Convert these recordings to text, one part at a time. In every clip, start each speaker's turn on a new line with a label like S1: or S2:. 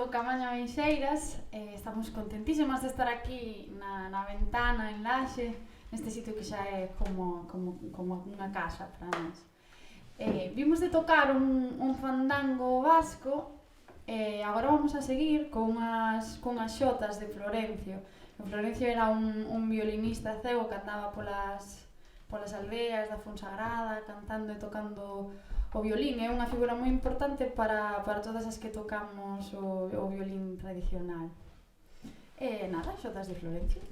S1: do Camaño Benxeiras. Estamos contentísimas de estar aquí na ventana en Laxe, neste sitio que xa é como unha casa para nós. Vimos de tocar un fandango vasco e agora vamos a seguir con unhas xotas de Florencio. Florencio era un violinista cego que andaba polas aldeas da Fonsagrada cantando e tocando o violín. É unha figura moi importante para todas as que tocamos o violín tradicional. E nada, xotas de Florencio.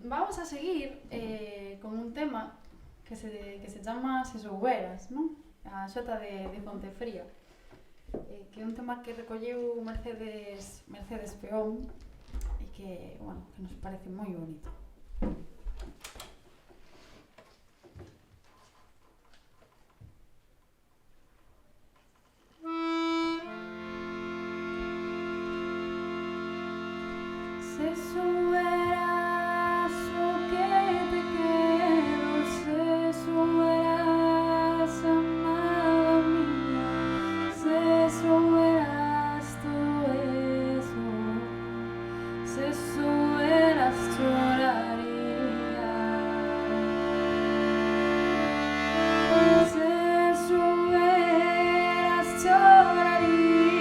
S1: Vamos a seguir con un tema que se llama Se souberas, non? A xota de Pontefría, que é un tema que recolleu Mercedes Peón e que, bueno, que nos parece moi bonito. Se souberas o que te quero, se souberas, amada mía, se souberas todo eso, se souberas choraría. Se souberas chorarías,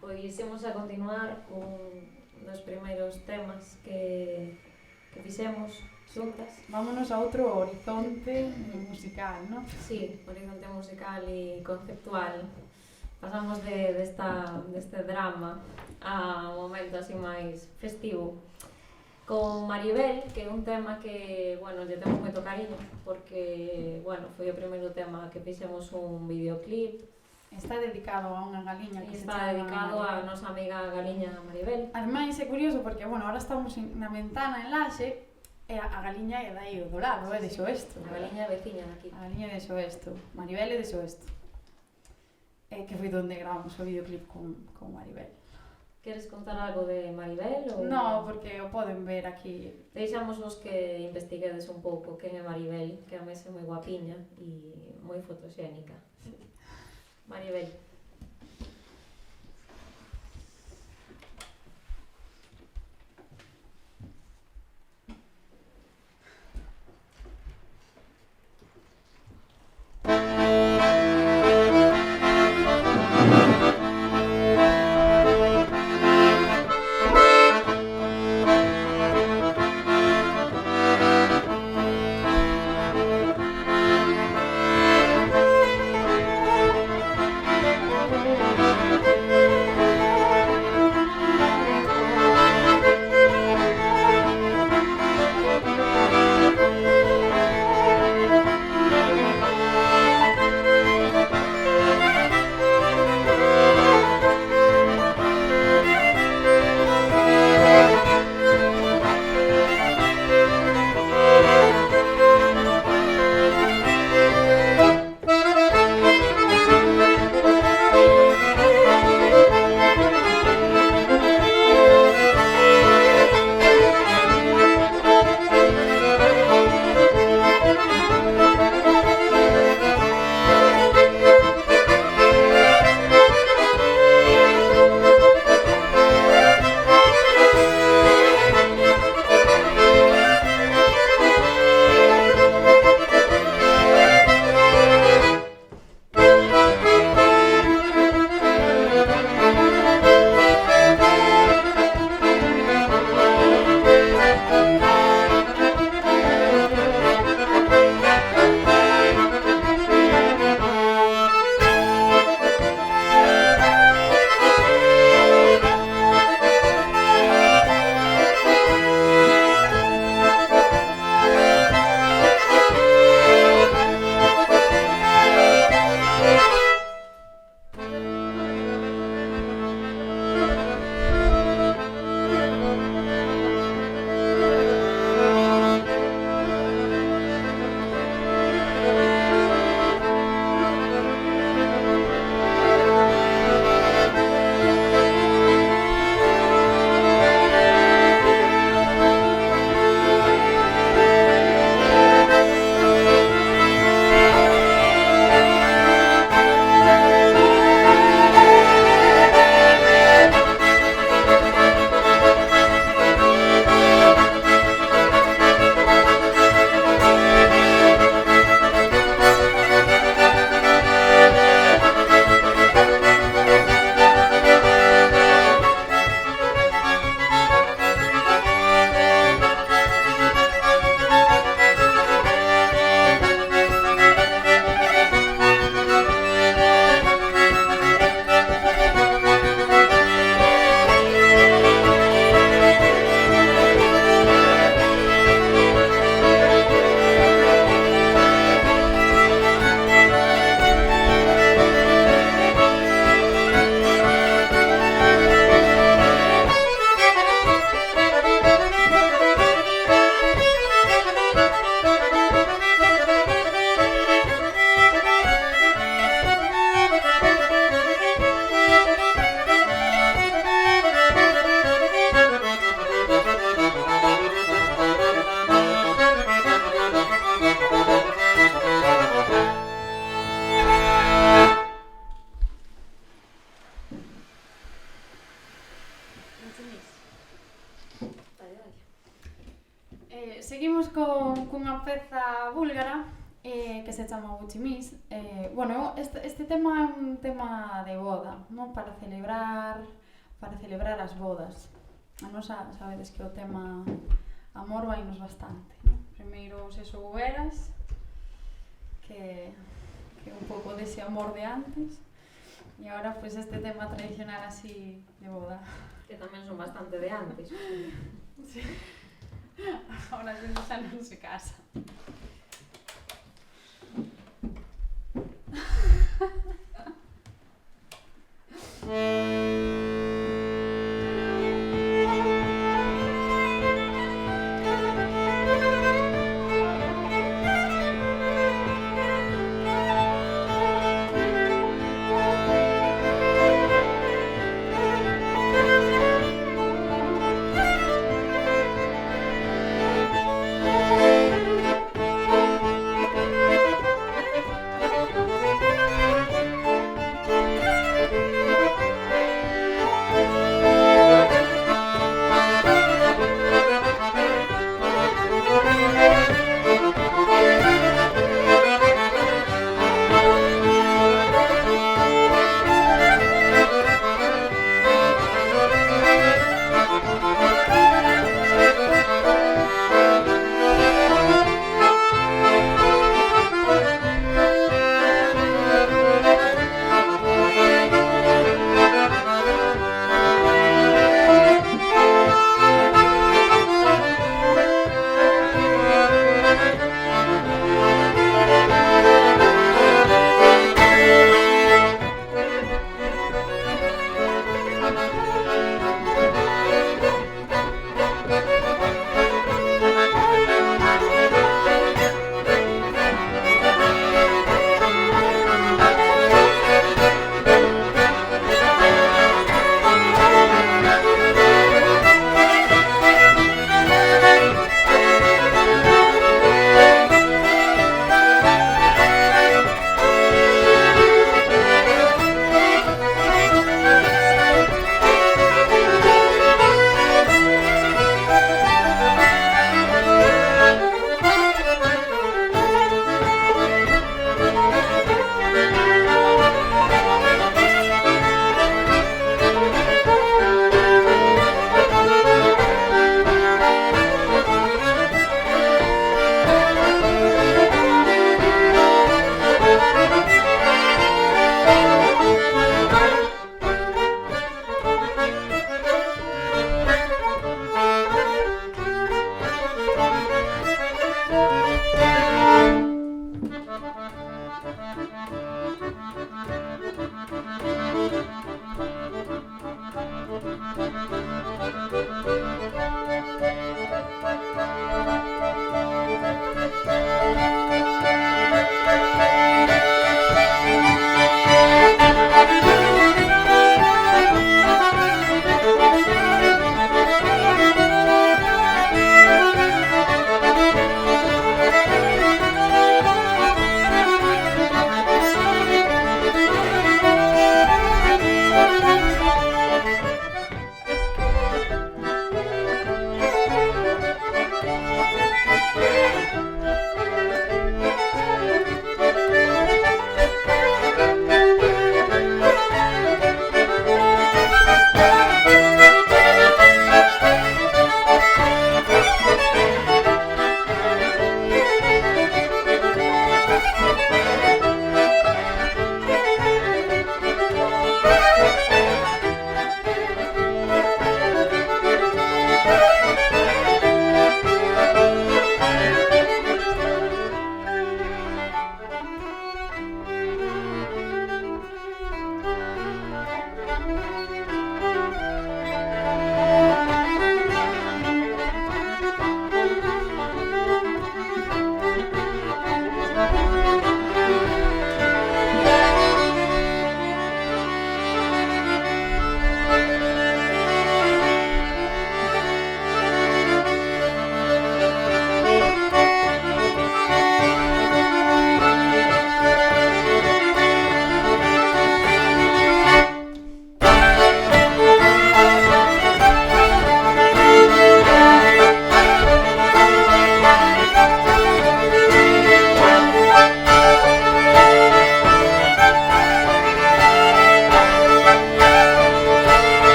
S2: Pois imos a continuar con dos primeiros temas que fixemos xuntas.
S1: Vámonos a outro horizonte musical, non?
S2: Sí, horizonte musical e conceptual. Pasamos deste drama a un momento así máis festivo. Con Maribel, que é un tema que, bueno, lle temos moito cariño, porque, bueno, foi o primeiro tema que fixemos un videoclip.
S1: Está dedicado a unha galiña que se
S2: Está
S1: chama
S2: dedicado a
S1: Maribel.
S2: nosa amiga galiña Maribel.
S1: Ademais, é curioso porque, bueno, ahora estamos na ventana en Laxe e a galiña é dai do lado, é de Soesto.
S2: A galiña veciña daqui.
S1: A galiña de Soesto. Maribel é de Soesto. Que foi donde gravamos o videoclip con Maribel.
S2: Queres contar algo de Maribel? Ou...
S1: No, porque o poden ver aquí.
S2: Deixamos vos que investiguedes un pouco quen é Maribel, que a mesa é moi guapiña e moi fotoxénica.
S1: Sí.
S2: Maribel.
S1: Seguimos cunha peza búlgara que se chama Buchimis. Bueno, este tema é un tema de boda, non? Para celebrar as bodas. A nosa, sabedes que o tema amor vai nos bastante, non? primeiro se souberas que un pouco dese amor de antes e agora pues este tema tradicional así de boda.
S2: Que tamén son bastante de antes.
S1: Sí. Ahora xa non se casa.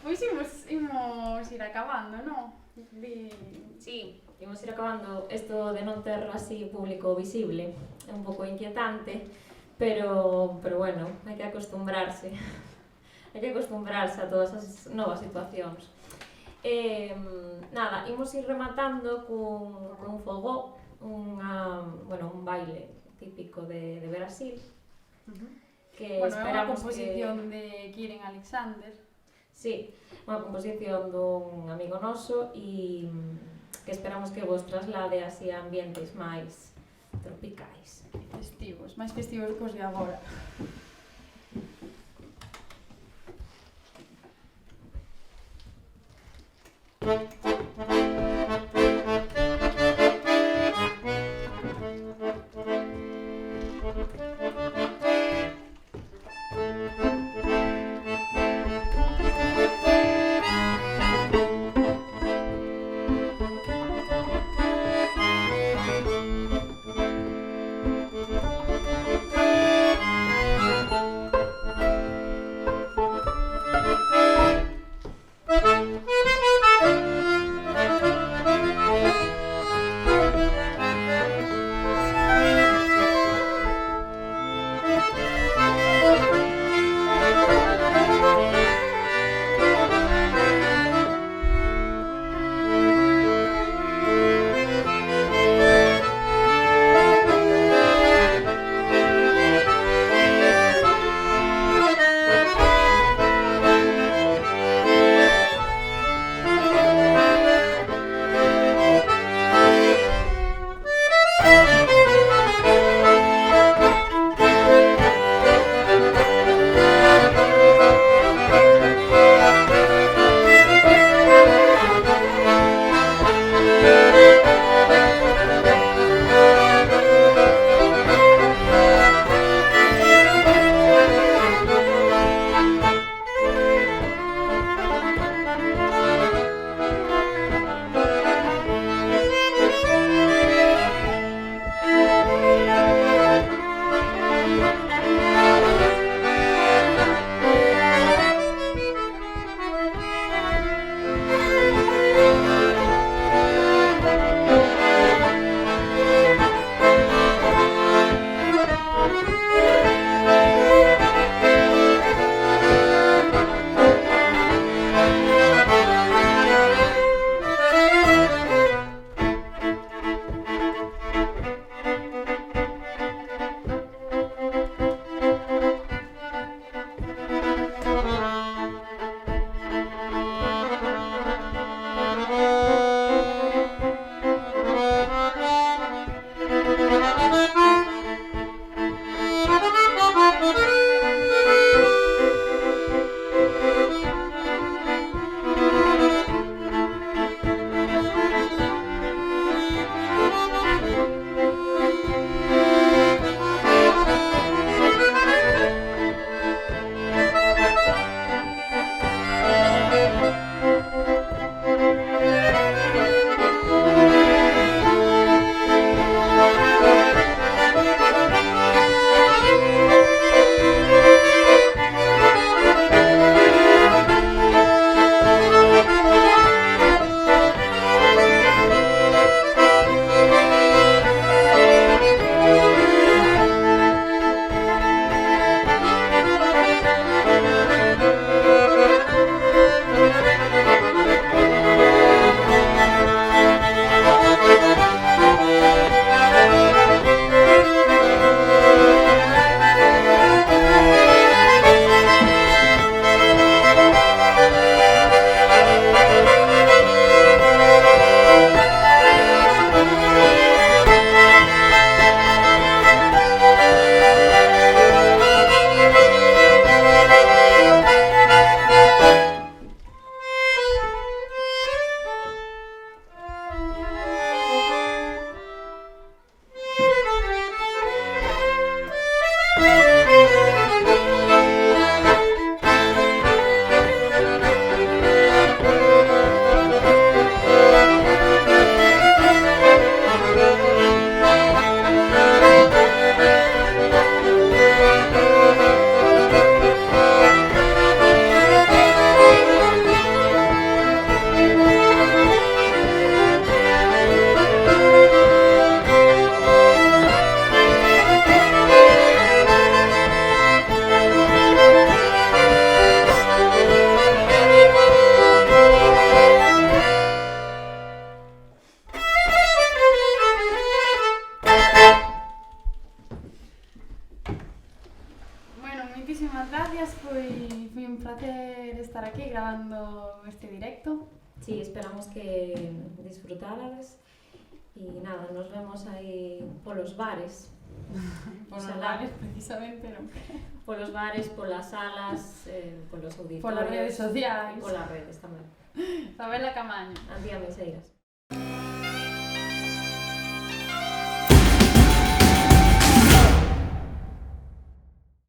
S1: Pois imos ir acabando, non?
S2: Sí, imos ir acabando. Isto de non ter así público visible é un pouco inquietante, pero bueno, hai que acostumbrarse. Hai que acostumbrarse a todas as novas situacións. Nada, imos ir rematando cun fogó, un baile típico de Brasil, que
S1: Bueno, é unha
S2: esperamos
S1: composición de Kiren Alexander.
S2: Sí, unha composición dun amigo noso e que esperamos que vos traslade así a ambientes máis tropicais.
S1: Festivos, máis festivos que os de agora. moitísimas gracias, foi un placer estar aquí grabando este directo.
S2: Sí, esperamos que disfrutárades e nada, nos vemos aí polos bares.
S1: Polos bares, precisamente, non?
S2: Polos bares, polas salas, polos auditorios.
S1: Polas redes sociais.
S2: Polas redes tamén.
S1: Sabela Camaño.
S2: Antía Miseiras.